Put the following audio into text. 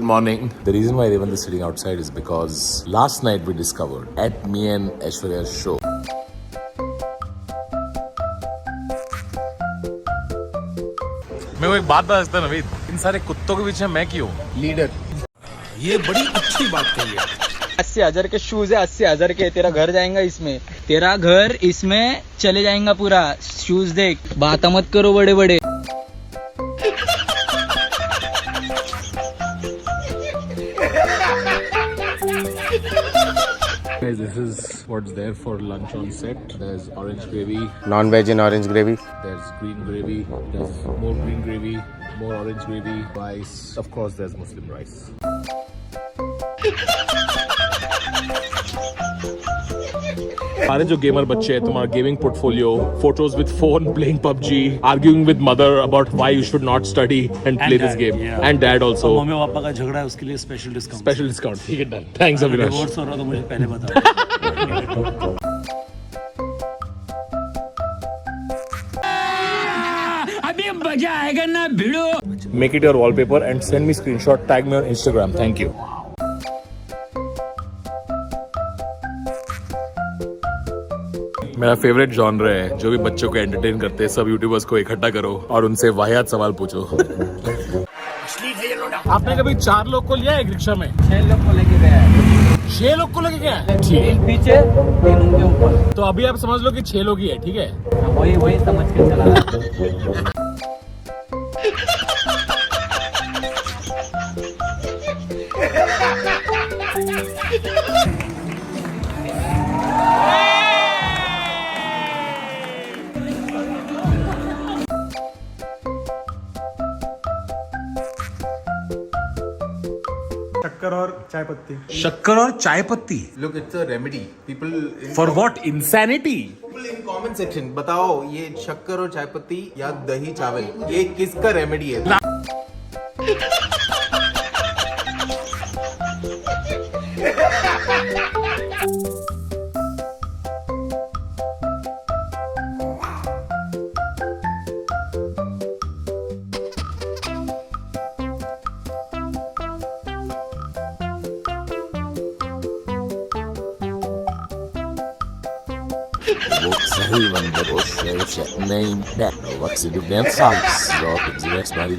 good morning. The reason why Revan is sitting outside is because last night we discovered at me and Aishwarya's show. मैं को एक बात बता सकता नवीद, इन सारे कुत्तों के पीछे मैं क्यों लीडर? ये बड़ी अच्छी बात कही है। 80,000 के शूज है, 80,000 के। तेरा घर जाएगा इसमें, तेरा घर इसमें चले जाएगा पूरा। शूज देख, बात मत करो बड़े बड़े। Guys, this is what's there for lunch on set. There's orange gravy, Non-veg in orange gravy. there's green gravy, there's more green gravy, more orange gravy, rice. Of course, there's Muslim rice. सारे जो gamer बच्चे हैं, तुम्हारा gaming portfolio, photos with phone playing PUBG, arguing with mother about why you should not study and play this game, and dad also. Mummy papa का झगड़ा है, उसके लिए स्पेशल डिस्काउंट। स्पेशल डिस्काउंट, ठीक है, डन। थैंक्स अविनाश। डिवोर्स हो रहा तो मुझे पहले बता। अभी मजा आएगा ना भिड़ो। Make it your wallpaper and send me screenshot, tag me on Instagram. Thank you. मेरा फेवरेट जॉनर है जो भी बच्चों को एंटरटेन करते हैं, सब यूट्यूबर्स को इकट्ठा करो और उनसे वाहियात सवाल पूछो। आपने कभी 4 लोग को लिया एक रिक्शा में? 6 लोग को लेके गया है। 6 लोग को लेके गया? एक पीछे, 3 उनके ऊपर। तो अभी आप समझ लो कि 6 लोग ही है, ठीक है? वही समझ के चला। शक्कर और चाय पत्ती. शक्कर और चाय पत्ती। Look, it's a remedy. People for what? Insanity. in comment section बताओ ये शक्कर और चाय पत्ती या दही चावल ये किसका रेमेडी है? Name that. What's the difference? So, it's the next body.